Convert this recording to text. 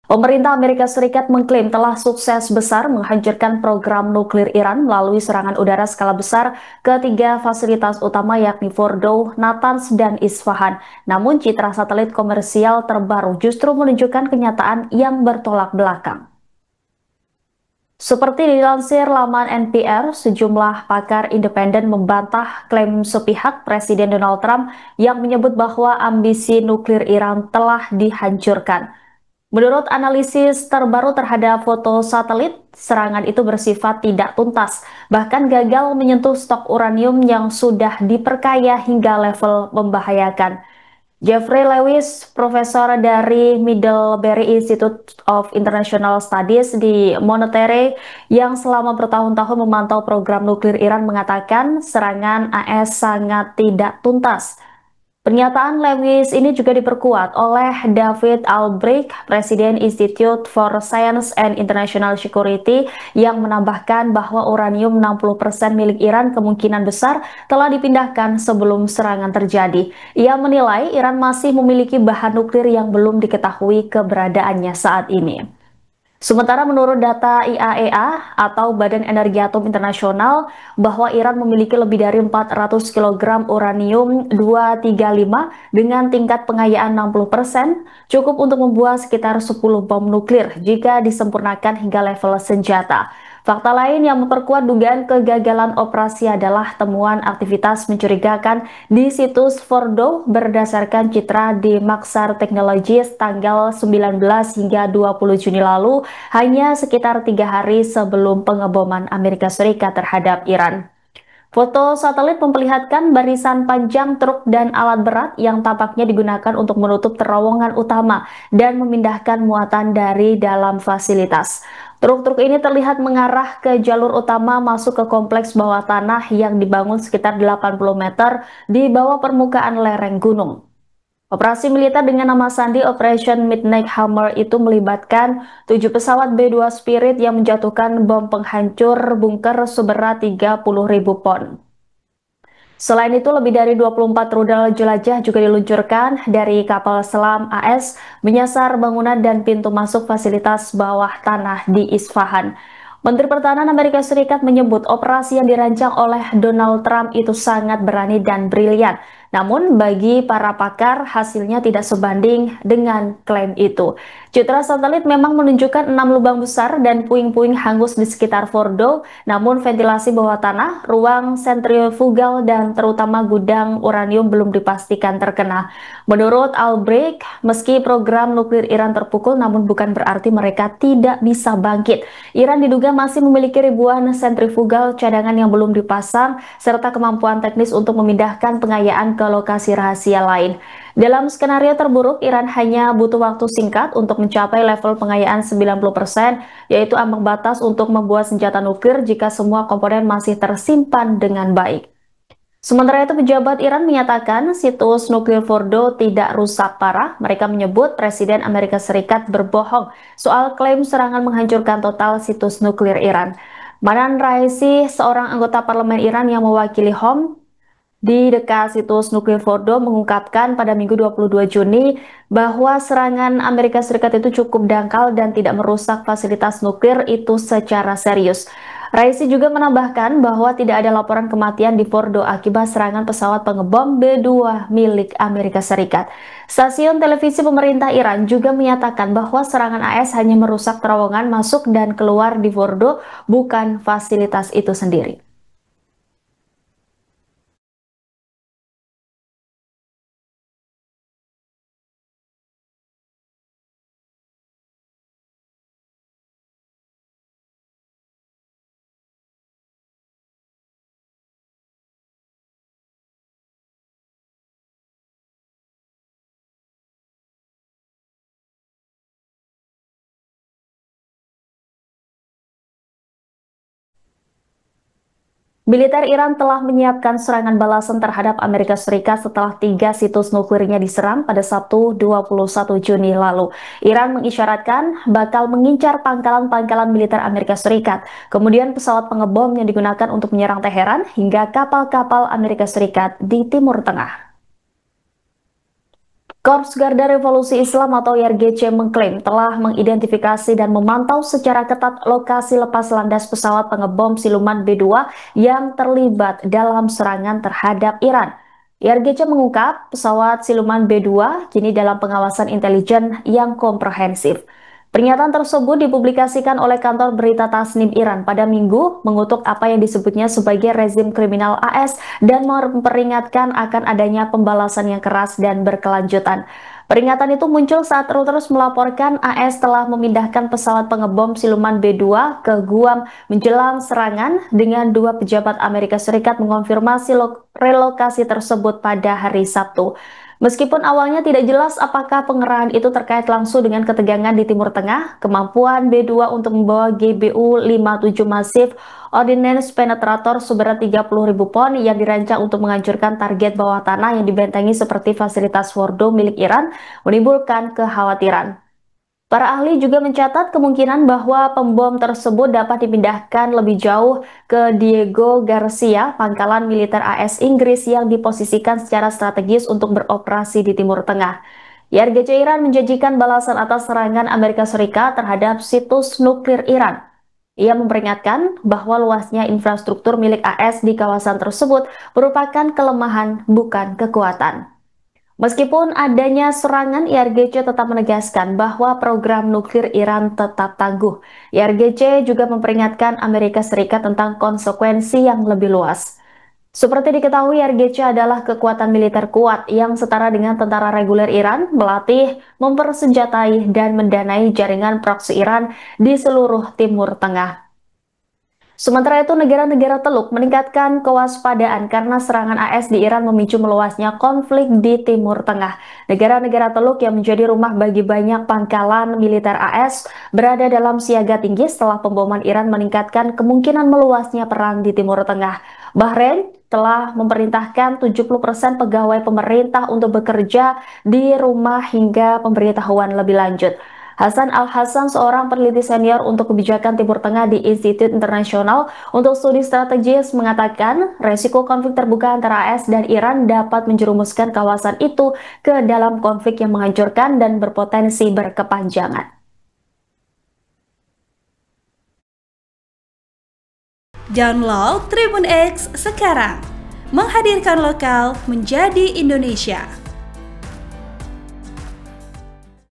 Pemerintah Amerika Serikat mengklaim telah sukses besar menghancurkan program nuklir Iran melalui serangan udara skala besar ke tiga fasilitas utama yakni Fordow, Natanz, dan Isfahan. Namun citra satelit komersial terbaru justru menunjukkan kenyataan yang bertolak belakang. Seperti dilansir laman NPR, sejumlah pakar independen membantah klaim sepihak Presiden Donald Trump yang menyebut bahwa ambisi nuklir Iran telah dihancurkan. Menurut analisis terbaru terhadap foto satelit, serangan itu bersifat tidak tuntas, bahkan gagal menyentuh stok uranium yang sudah diperkaya hingga level membahayakan. Jeffrey Lewis, profesor dari Middlebury Institute of International Studies di Monterey, yang selama bertahun-tahun memantau program nuklir Iran mengatakan serangan AS sangat tidak tuntas. Pernyataan Lewis ini juga diperkuat oleh David Albrecht, Presiden Institute for Science and International Security, yang menambahkan bahwa uranium 60% milik Iran kemungkinan besar telah dipindahkan sebelum serangan terjadi. Ia menilai Iran masih memiliki bahan nuklir yang belum diketahui keberadaannya saat ini. Sementara menurut data IAEA atau Badan Energi Atom Internasional bahwa Iran memiliki lebih dari 400 kg uranium 235 dengan tingkat pengayaan 60%, cukup untuk membuat sekitar 10 bom nuklir jika disempurnakan hingga level senjata. Fakta lain yang memperkuat dugaan kegagalan operasi adalah temuan aktivitas mencurigakan di situs Fordow berdasarkan citra di Maxar Technologies tanggal 19 hingga 20 Juni lalu, hanya sekitar 3 hari sebelum pengeboman Amerika Serikat terhadap Iran. Foto satelit memperlihatkan barisan panjang truk dan alat berat yang tampaknya digunakan untuk menutup terowongan utama dan memindahkan muatan dari dalam fasilitas. Truk-truk ini terlihat mengarah ke jalur utama masuk ke kompleks bawah tanah yang dibangun sekitar 80 meter di bawah permukaan lereng gunung. Operasi militer dengan nama sandi Operation Midnight Hammer itu melibatkan 7 pesawat B-2 Spirit yang menjatuhkan bom penghancur bunker seberat 30.000 pon. Selain itu, lebih dari 24 rudal jelajah juga diluncurkan dari kapal selam AS menyasar bangunan dan pintu masuk fasilitas bawah tanah di Isfahan. Menteri Pertahanan Amerika Serikat menyebut operasi yang dirancang oleh Donald Trump itu sangat berani dan brilian. Namun bagi para pakar hasilnya tidak sebanding dengan klaim itu. Citra satelit memang menunjukkan 6 lubang besar dan puing-puing hangus di sekitar Fordow, namun ventilasi bawah tanah, ruang sentrifugal dan terutama gudang uranium belum dipastikan terkena. Menurut Albrecht, meski program nuklir Iran terpukul namun bukan berarti mereka tidak bisa bangkit. Iran diduga masih memiliki ribuan sentrifugal cadangan yang belum dipasang serta kemampuan teknis untuk memindahkan pengayaan ke lokasi rahasia lain. Dalam skenario terburuk, Iran hanya butuh waktu singkat untuk mencapai level pengayaan 90%, yaitu ambang batas untuk membuat senjata nuklir jika semua komponen masih tersimpan dengan baik. Sementara itu, pejabat Iran menyatakan situs nuklir Fordow tidak rusak parah. Mereka menyebut Presiden Amerika Serikat berbohong soal klaim serangan menghancurkan total situs nuklir Iran. Manan Raisi, seorang anggota parlemen Iran yang mewakili HOM di dekat situs nuklir Fordow, mengungkapkan pada Minggu 22 Juni bahwa serangan Amerika Serikat itu cukup dangkal dan tidak merusak fasilitas nuklir itu secara serius. Raisi juga menambahkan bahwa tidak ada laporan kematian di Fordow akibat serangan pesawat pengebom B-2 milik Amerika Serikat. Stasiun televisi pemerintah Iran juga menyatakan bahwa serangan AS hanya merusak terowongan masuk dan keluar di Fordow, bukan fasilitas itu sendiri. Militer Iran telah menyiapkan serangan balasan terhadap Amerika Serikat setelah 3 situs nuklirnya diserang pada Sabtu 21 Juni lalu. Iran mengisyaratkan bakal mengincar pangkalan-pangkalan militer Amerika Serikat, kemudian pesawat pengebom yang digunakan untuk menyerang Teheran hingga kapal-kapal Amerika Serikat di Timur Tengah. Korps Garda Revolusi Islam atau YRGC mengklaim telah mengidentifikasi dan memantau secara ketat lokasi lepas landas pesawat pengebom siluman B-2 yang terlibat dalam serangan terhadap Iran. YRGC mengungkap pesawat siluman B-2 kini dalam pengawasan intelijen yang komprehensif. Pernyataan tersebut dipublikasikan oleh kantor berita Tasnim Iran pada Minggu, mengutuk apa yang disebutnya sebagai rezim kriminal AS dan memperingatkan akan adanya pembalasan yang keras dan berkelanjutan. Peringatan itu muncul saat Reuters melaporkan AS telah memindahkan pesawat pengebom siluman B-2 ke Guam menjelang serangan dengan dua pejabat Amerika Serikat mengonfirmasi relokasi tersebut pada hari Sabtu. Meskipun awalnya tidak jelas apakah pengerahan itu terkait langsung dengan ketegangan di Timur Tengah, kemampuan B-2 untuk membawa GBU-57 Massive Ordnance Penetrator seberat 30.000 pon yang dirancang untuk menghancurkan target bawah tanah yang dibentengi seperti fasilitas Fordo milik Iran menimbulkan kekhawatiran. Para ahli juga mencatat kemungkinan bahwa pembom tersebut dapat dipindahkan lebih jauh ke Diego Garcia, pangkalan militer AS Inggris yang diposisikan secara strategis untuk beroperasi di Timur Tengah. YRGC Iran menjanjikan balasan atas serangan Amerika Serikat terhadap situs nuklir Iran. Ia memperingatkan bahwa luasnya infrastruktur milik AS di kawasan tersebut merupakan kelemahan, bukan kekuatan. Meskipun adanya serangan, YRGC tetap menegaskan bahwa program nuklir Iran tetap tangguh. YRGC juga memperingatkan Amerika Serikat tentang konsekuensi yang lebih luas. Seperti diketahui, YRGC adalah kekuatan militer kuat yang setara dengan tentara reguler Iran, melatih, mempersenjatai, dan mendanai jaringan proksi Iran di seluruh Timur Tengah. Sementara itu, negara-negara Teluk meningkatkan kewaspadaan karena serangan AS di Iran memicu meluasnya konflik di Timur Tengah. Negara-negara Teluk yang menjadi rumah bagi banyak pangkalan militer AS berada dalam siaga tinggi setelah pemboman Iran meningkatkan kemungkinan meluasnya perang di Timur Tengah. Bahrain telah memerintahkan 70% pegawai pemerintah untuk bekerja di rumah hingga pemberitahuan lebih lanjut. Hasan Al-Hassan, seorang peneliti senior untuk kebijakan Timur Tengah di Institut Internasional untuk Studi Strategis, mengatakan resiko konflik terbuka antara AS dan Iran dapat menjerumuskan kawasan itu ke dalam konflik yang menghancurkan dan berpotensi berkepanjangan. Download Tribun X sekarang, menghadirkan lokal menjadi Indonesia.